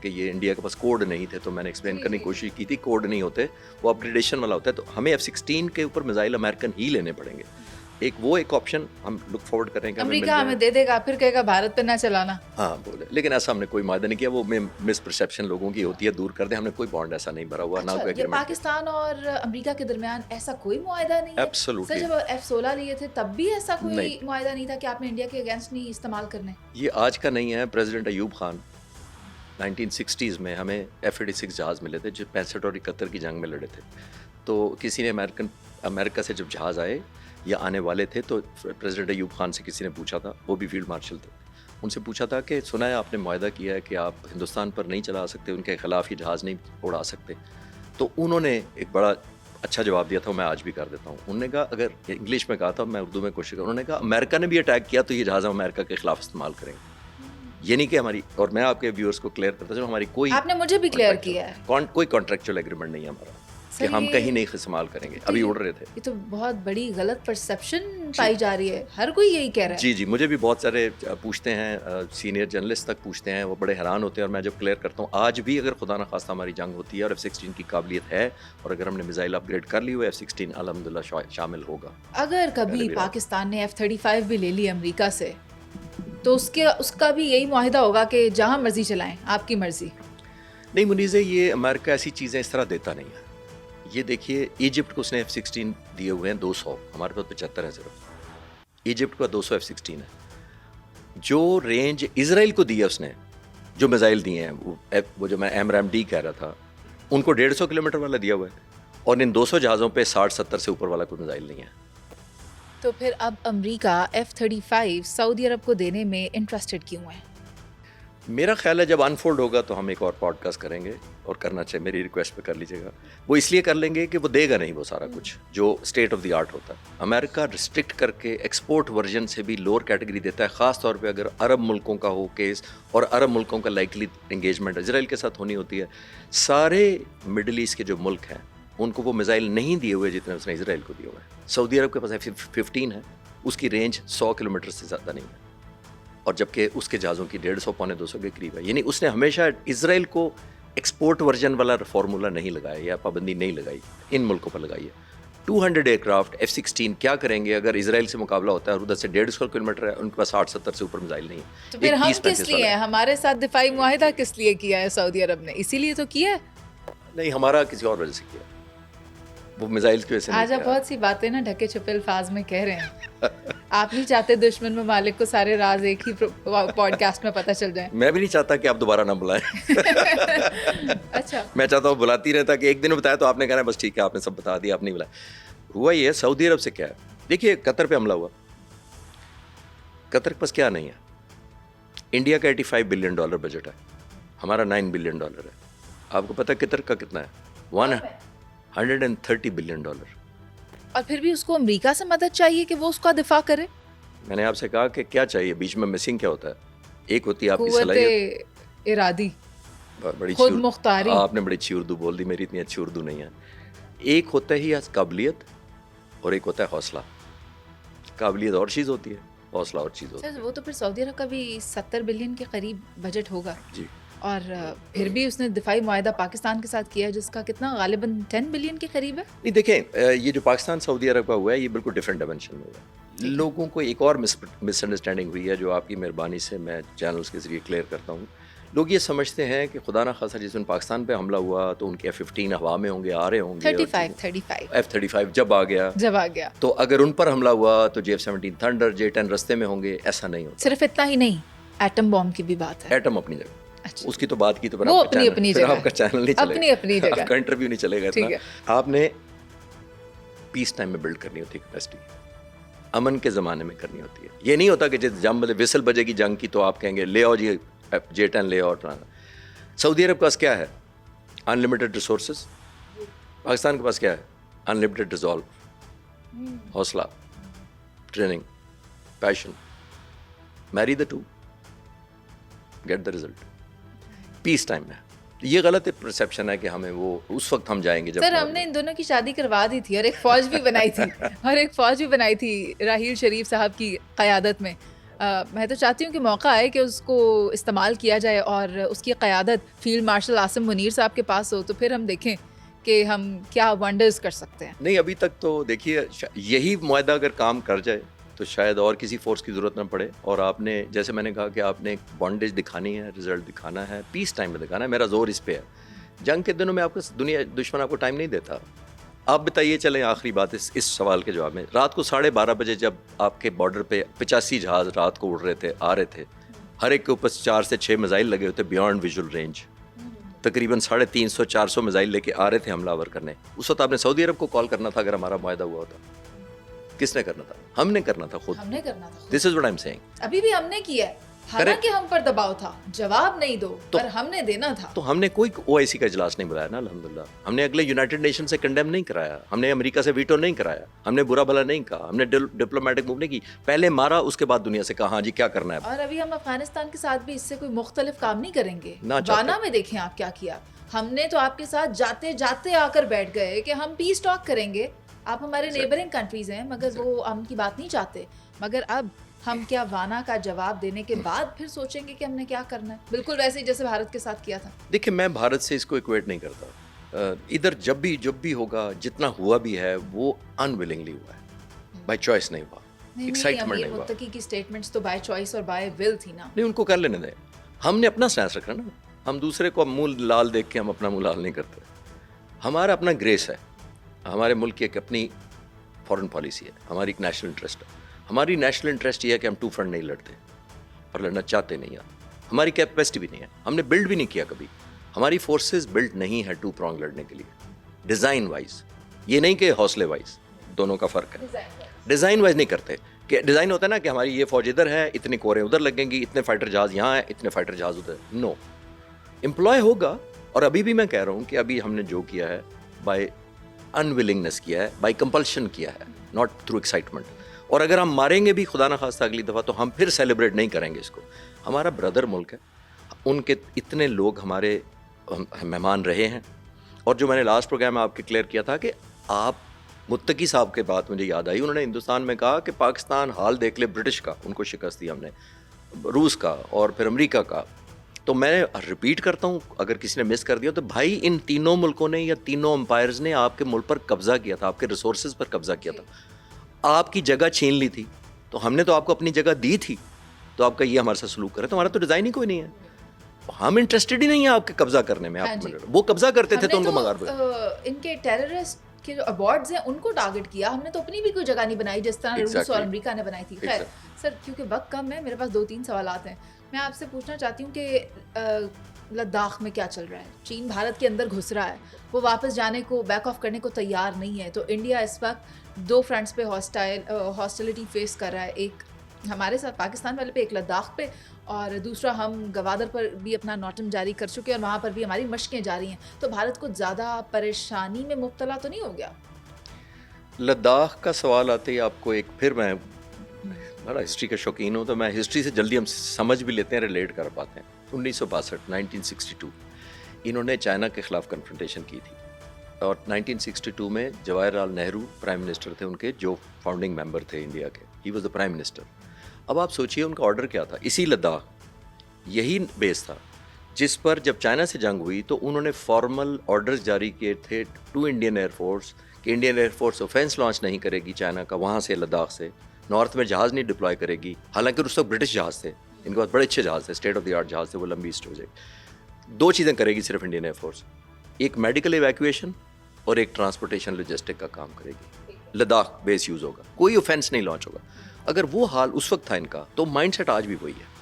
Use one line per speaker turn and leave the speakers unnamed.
کہ یہ انڈیا کے پاس کوڈ نہیں تھے، تو میں نے ایکسپلین کرنے کی کوشش کی تھی کوڈ نہیں ہوتے، وہ اپگریڈیشن والا ہوتا ہے، تو ہمیں F-16 کے اوپر میزائل امریکن ہی لینے پڑیں گے. ایک آپشن ہم لک فارورڈ کریں کہ
امریکہ ہمیں دے دے گا، پھر کہے گا بھارت پہ نہ چلانا.
ہاں بولے، لیکن ایسا ہم نے کوئی معاہدہ نہیں کیا. وہ مس پرسیپشن لوگوں کی ہوتی ہے، دور کر دیں. ہم نے کوئی بانڈ ایسا نہیں بھرا ہوا، نہ کوئی
اچھا،
ایگریمنٹ.
پاکستان اور امریکہ کے درمیان ایسا کوئی معاہدہ نہیں ہے؟
ایبسولوٹلی.
سر، جب F-16 لیے تھے تب بھی ایسا کوئی معاہدہ نہیں تھا کہ آپ نے انڈیا کے اگینسٹ نہیں استعمال کرنے؟
یہ آج کا نہیں ہے. پریزیڈنٹ ایوب خان 1960s میں ہمیں F-86 جہاز ملے تھے جو 65 اور 71 کی جنگ میں لڑے تھے. تو کسی نے امریکہ سے جب جہاز آئے یا آنے والے تھے تو پریزیڈنٹ ایوب خان سے کسی نے پوچھا تھا، وہ بھی فیلڈ مارشل تھے، ان سے پوچھا تھا کہ سنا ہے آپ نے معاہدہ کیا ہے کہ آپ ہندوستان پر نہیں چلا سکتے، ان کے خلاف یہ جہاز نہیں اڑا سکتے. تو انہوں نے ایک بڑا اچھا جواب دیا تھا، میں آج بھی کر دیتا ہوں. انہوں نے کہا، اگر انگلش میں کہا تھا، میں اردو میں کوشش کروں. انہوں نے کہا امریکہ نے بھی اٹیک کیا تو یہ جہاز ہم امریکہ کے خلاف استعمال کریں گے. یہ نہیں کہ ہماری، اور میں آپ کے ویورز کو کلیئر کرتا چلوں، ہماری کوئی،
آپ نے مجھے بھی کلیئر کیا ہے،
کوئی کانٹریکچوئل ایگریمنٹ نہیں ہے ہمارا کہ ہم کہیں نہیں استعمال کریں گے. ابھی اڑ رہے تھے.
یہ تو بہت بڑی غلط پرسیپشن پائی جا رہی ہے، ہر کوئی یہی کہہ رہا ہے.
جی مجھے بھی بہت سارے پوچھتے ہیں، سینئر جرنلسٹ تک پوچھتے ہیں، وہ بڑے حیران ہوتے ہیں. اور میں جب کلیئر کرتا ہوں، آج بھی اگر خدا نخواستہ ہماری جنگ ہوتی ہے اور F-16 کی قابلیت ہے، اور اگر ہم نے میزائل اپ گریڈ کر لی ہوئے، F-16 الحمدللہ شامل ہوگا.
اگر کبھی پاکستان نے F-35 بھی لے لی امریکہ سے تو اس کا بھی یہی معاہدہ ہوگا کہ جہاں مرضی چلائیں، آپ کی مرضی.
نہیں منیزے، یہ امریکہ ایسی چیزیں اس طرح دیتا نہیں ہے. یہ دیکھیے، ایجپٹ کو اس نے F-16 دیے ہوئے ہیں 200، ہمارے پاس 75 ہے صرف. ایجپٹ کا 200 F-16 ہے. جو رینج اسرائیل کو دی ہے اس نے، جو میزائل دیے ہیں، وہ جو میں AMRAAM-D کہہ رہا تھا، ان کو 150 کلومیٹر والا دیا ہوا ہے، اور ان 200 جہازوں پہ 60-70 سے اوپر والا کوئی میزائل نہیں ہے.
تو پھر اب امریکہ F-35 سعودی عرب کو دینے میں انٹرسٹڈ کیوں ہے؟
میرا خیال ہے جب انفولڈ ہوگا تو ہم ایک اور پوڈ کاسٹ کریں گے، اور کرنا چاہیے، میری ریکویسٹ پہ کر لیجیے گا. وہ اس لیے کر لیں گے کہ وہ دے گا نہیں وہ سارا کچھ جو اسٹیٹ آف دی آرٹ ہوتا ہے. امریکہ ریسٹرکٹ کر کے ایکسپورٹ ورژن سے بھی لوور کیٹیگری دیتا ہے، خاص طور پہ اگر عرب ملکوں کا ہو کیس، اور عرب ملکوں کا لائکلی انگیجمنٹ اسرائیل کے ساتھ ہونی ہوتی ہے. سارے مڈل ایسٹ کے جو ملک ہیں ان کو وہ میزائل نہیں دیے ہوئے جتنے اس نے اسرائیل کو دیے ہوئے ہیں. سعودی عرب کے پاس F-15 ہے، اس کی رینج 100 کلومیٹر سے زیادہ نہیں ہے، اور جبکہ اس کے جہازوں کی 150-200 کے قریب ہے. یعنی اس نے ہمیشہ اسرائیل کو ایکسپورٹ ورژن والا فارمولا نہیں لگایا یا پابندی نہیں لگائی، ان ملکوں پر لگائی ہے. 200 ایئر کرافٹ F-16 کیا کریں گے اگر اسرائیل سے مقابلہ ہوتا ہے اور ادھر سے 150 کلومیٹر ہے، ان کے پاس 60-70 سے اوپر میزائل نہیں ہے.
تو پھر ہم کس لیے ہیں؟ ہمارے ساتھ دفاعی معاہدہ کس لیے کیا ہے سعودی عرب نے؟ اسی لیے تو کیا ہے.
نہیں، ہمارا کسی اور وجہ سے کیا، وہ میزائل کی وجہ سے نہیں.
آج آپ بہت سی باتیں نا ڈھکے چھپے الفاظ میں کہہ رہے ہیں. آپ نہیں چاہتے دشمن ممالک کو سارے راز ایک ہی پوڈ کاسٹ میں پتہ چل جائیں؟
میں بھی نہیں چاہتا کہ آپ دوبارہ نہ بلائیں.
اچھا،
میں چاہتا ہوں بلاتی رہے، تاکہ ایک دن بتایا تو آپ نے کہنا بس ٹھیک ہے، آپ نے سب بتا دیا، آپ نہیں بلایا. ہوا یہ ہے، سعودی عرب سے کیا ہے. دیکھیے قطر پہ حملہ ہوا، قطر کے پاس کیا نہیں ہے. انڈیا کا $85 بلین بجٹ ہے، ہمارا $9 بلین ہے. آپ کو پتہ قطر کا کتنا ہے؟ $130 بلین.
اور پھر بھی اس کو امریکہ سے مدد چاہیے کہ وہ اس کا دفاع کرے.
میں نے آپ سے کہا کہ کیا چاہیے، بیچ میں مسنگ کیا ہوتا ہے. ایک ہوتی ہے آپ کی
قوت
صلاحیت،
ارادی،
بڑی
خود مختاری.
آپ نے بڑی اچھی اردو بول دی، میری اتنی اچھی اردو نہیں ہے. ایک ہوتا ہی قابلیت، اور ایک ہوتا ہے حوصلہ. قابلیت اور چیز ہوتی ہے، حوصلہ اور چیز ہوتی ہے.
وہ تو پھر سعودی عرب کا بھی 70 بلین کے قریب بجٹ ہوگا.
جی،
اور پھر بھی اس نے دفاعی معاہدہ پاکستان کے ساتھ کیا ہے جس کا کتنا غالباً 10 بلین کے قریب ہے.
نہیں دیکھیں، یہ جو پاکستان سعودی عرب کا ہوا ہے، یہ بالکل ڈفرینٹ ڈائمینشن میں ہوا ہے. لوگوں کو ایک اور مس انڈرسٹینڈنگ ہوئی ہے، جو آپ کی مہربانی سے میں چینلز کے ذریعے کلیئر کرتا ہوں. لوگ یہ سمجھتے ہیں کہ خدا نہ خاصا جس دن پاکستان پہ حملہ ہوا تو ان کے F-15 ہوا میں ہوں گے، آ رہے ہوں گے.
35
F-35 جب آ گیا تو اگر ان پر حملہ ہوا تو F-17 تھنڈر J-10 رستے میں ہوں گے. ایسا نہیں ہوتا.
صرف اتنا ہی نہیں، ایٹم بام کی بھی بات ہے.
ایٹم اپنی جگہ، اس کی تو بات کی تو
وہ اپنی جگہ،
آپ کا چینل نہیں چلے گا،
اپنی جگہ،
آپ کا انٹرویو نہیں چلے گا.
ٹھیک ہے.
آپ نے پیس ٹائم میں بلڈ کرنی ہوتی ہے کیپیسٹی، امن کے زمانے میں کرنی ہوتی ہے. یہ نہیں ہوتا کہ جب جنگ وسل بجے گی جنگ کی تو آپ کہیں گے لے آؤ جی J-10 لے آؤ. سعودی عرب کے پاس کیا ہے؟ Unlimited resources. پاکستان کے پاس کیا ہے؟ انلمیٹڈ ریزالو، حوصلہ، training, passion. Marry the two, get the result. Peace time میں یہ غلط پرسیپشن ہے کہ ہمیں وہ اس وقت ہم جائیں گے جب.
سر ہم نے ان دونوں کی شادی کروا دی تھی، اور ایک فوج بھی بنائی تھی راحیل شریف صاحب کی قیادت میں. میں تو چاہتی ہوں کہ موقع آئے کہ اس کو استعمال کیا جائے اور اس کی قیادت فیلڈ مارشل عاصم منیر صاحب کے پاس ہو، تو پھر ہم دیکھیں کہ ہم کیا ونڈرز کر سکتے ہیں.
نہیں ابھی تک تو دیکھیے یہی معاہدہ اگر کام کر جائے تو شاید اور کسی فورس کی ضرورت نہ پڑے. اور آپ نے جیسے میں نے کہا کہ آپ نے ایک بانڈیج دکھانی ہے، رزلٹ دکھانا ہے، پیس ٹائم میں دکھانا ہے. میرا زور اس پہ ہے. جنگ کے دنوں میں آپ کو دشمن آپ کو ٹائم نہیں دیتا. آپ بتائیے چلیں آخری بات اس سوال کے جواب میں، رات کو 12:30 بجے جب آپ کے بارڈر پہ 85 جہاز رات کو اڑ رہے تھے، آ رہے تھے، ہر ایک کے اوپر 4 سے 6 میزائل لگے ہوتے بیانڈ ویژول رینج، تقریباً 350-400 میزائل لے کے آ رہے تھے حملہ آور کرنے. اس وقت آپ نے سعودی عرب کو کال کرنا تھا اگر ہمارا معاہدہ ہوا ہوتا. کس نے کرنا تھا؟ ہم نے کرنا تھا خود.
ہم نے کرنا تھا.
This is what I am seeing.
ابھی بھی ہم نے کیا ہے، حالانکہ ہم پر دباؤ تھا، جواب نہیں دو، پر ہم نے دینا تھا.
تو ہم نے کوئی OIC کا اجلاس نہیں بلایا نا الحمدللہ. ہم نے اگلے یونائٹڈ نیشن سے کنڈیم نہیں کرایا، ہم نے امریکہ سے ویٹو نہیں کرایا، ہم نے برا بھلا نہیں کہا، ہم نے ڈپلومیٹک موو نہیں کی. پہلے مارا، اس کے بعد دنیا سے کہا ہاں جی کیا کرنا ہے.
اور ابھی ہم افغانستان کے ساتھ بھی اس سے کوئی مختلف کام نہیں کریں گے.
نہ چاہتے.
وانا میں دیکھیں آپ کیا کیا. ہم نے تو آپ کے ساتھ جاتے جاتے آ کر بیٹھ گئے کہ ہم پیس ٹاک کریں گے. آپ ہمارے نیبرنگ کنٹریز ہیں مگر وہ ہم کی بات نہیں چاہتے. مگر اب ہم کیا وانا کا جواب دینے کے بعد پھر سوچیں گے کہ ہم نے کیا کرنا ہے؟ بالکل ویسے ہی جیسے بھارت کے ساتھ کیا تھا.
دیکھیں میں بھارت سے اس کو ایکویٹ نہیں کرتا. ادھر جب بھی ہوگا، جتنا ہوا بھی ہے وہ انولنگلی ہوا ہے، بائی چوائس نہیں ہوا، ایکسائٹمنٹ نہیں ہوا.
متقی کی سٹیٹمنٹس تو بائی چوائس اور بائی ول تھی نا.
نہیں ان کو کر لینے دیں. ہم نے اپنا سٹینس رکھنا نا. ہم دوسرے کو منہ لال دیکھ کے ہم اپنا منہ لال نہیں کرتے. ہمارا اپنا گریس ہے. ہمارے ملک کی ایک اپنی فارن پالیسی ہے، ہماری ایک نیشنل انٹرسٹ ہے. ہماری نیشنل انٹرسٹ یہ ہے کہ ہم 2 فرنٹ نہیں لڑتے اور لڑنا چاہتے نہیں ہیں. ہماری کیپیسٹی بھی نہیں ہے، ہم نے بلڈ بھی نہیں کیا کبھی. ہماری فورسز بلڈ نہیں ہے 2 پرونگ لڑنے کے لیے. ڈیزائن وائز، یہ نہیں کہ حوصلے وائز، دونوں کا فرق ہے. ڈیزائن وائز نہیں کرتے کہ ڈیزائن ہوتا ہے نا کہ ہماری یہ فوج ادھر ہے، اتنی کوریں ادھر لگیں گی، اتنے فائٹر جہاز یہاں ہیں، اتنے فائٹر جہاز ادھر. نو، امپلائے ہوگا. اور ابھی بھی میں کہہ رہا ہوں کہ ابھی ہم نے جو کیا ہے بائی انولنگنس کیا ہے، بائی کمپلشن کیا ہے، ناٹ تھرو ایکسائٹمنٹ. اور اگر ہم ماریں گے بھی خدا نہ خواستہ اگلی دفعہ تو ہم پھر سیلیبریٹ نہیں کریں گے اس کو. ہمارا بردر ملک ہے، ان کے اتنے لوگ ہمارے مہمان رہے ہیں. اور جو میں نے لاسٹ پروگرام میں آپ کے کلیئر کیا تھا کہ آپ متقی صاحب کے بات مجھے یاد آئی، انہوں نے ہندوستان میں کہا کہ پاکستان حال دیکھ لے برٹش کا، ان کو شکست دی ہم نے، روس کا اور پھر امریکہ کا. تو میں ریپیٹ کرتا ہوں اگر کسی نے مس کر دیا تو بھائی ان تینوں ملکوں نے یا تینوں امپائرز نے آپ کے ملک پر قبضہ کیا تھا، آپ کے ریسورسز پر قبضہ کیا تھا، آپ کی جگہ چھین لی تھی. تو ہم نے تو آپ کو اپنی جگہ دی تھی، تو آپ کا یہ ہمارے ساتھ سلوک کرے تو ہمارا تو ڈیزائن ہی کوئی نہیں ہے. ہم انٹرسٹڈ ہی نہیں ہیں آپ کے قبضہ کرنے میں. آپ وہ قبضہ کرتے تھے تو ان کو مغار پہ
ان کے ٹیررسٹ کے جو ایوارڈز ہیں ان کو ٹارگٹ کیا. ہم نے تو اپنی بھی کوئی جگہ نہیں بنائی جس طرح روس اور امریکہ نے بنائی تھی. خیر سر، کیونکہ وقت کم ہے، میرے پاس 2-3 سوالات ہیں. میں آپ سے پوچھنا چاہتی ہوں کہ لداخ میں کیا چل رہا ہے؟ چین بھارت کے اندر گھس رہا ہے، وہ واپس جانے کو، بیک آف کرنے کو تیار نہیں ہے. تو انڈیا اس وقت 2 فرنٹس پہ ہاسٹیلٹی فیس کر رہا ہے، ایک ہمارے ساتھ پاکستان والے پہ، ایک لداخ پہ، اور دوسرا ہم گوادر پر بھی اپنا نوٹم جاری کر چکے اور وہاں پر بھی ہماری مشقیں جاری ہیں. تو بھارت کو زیادہ پریشانی میں مبتلا تو نہیں ہو گیا؟
لداخ کا سوال آتے ہی آپ کو ایک پھر میں بڑا ہسٹری کا شوقین ہوں تو میں ہسٹری سے جلدی ہم سمجھ بھی لیتے ہیں، ریلیٹ کر پاتے ہیں. 1962 انہوں نے چائنا کے خلاف کنفرنٹیشن کی تھی اور 1962 میں جواہر لال نہرو پرائم منسٹر تھے، ان کے جو فاؤنڈنگ ممبر تھے انڈیا کے، he was the prime minister. اب آپ سوچئے ان کا آرڈر کیا تھا. اسی لداخ یہی بیس تھا جس پر جب چائنا سے جنگ ہوئی تو انہوں نے فارمل آرڈرز جاری کیے تھے ٹو انڈین ایئر فورس کہ Indian air force offence launch نہیں کرے گی چائنا کا وہاں سے لداخ سے، نارتھ میں جہاز نہیں ڈپلوائے کرے گی. حالانکہ اس وقت برٹش جہاز تھے، ان کے پاس بڑے اچھے جہاز تھے، اسٹیٹ آف دی آرٹ جہاز تھے، وہ لمبی اسٹوریج. 2 چیزیں کرے گی صرف انڈین ایئر فورس، ایک میڈیکل ایویکویشن اور ایک ٹرانسپورٹیشن لاجسٹک کا کام کرے گی. لداخ بیس یوز ہوگا، کوئی اوفینس نہیں لانچ ہوگا. اگر وہ حال اس وقت تھا ان کا تو مائنڈ سیٹ آج بھی وہی ہے.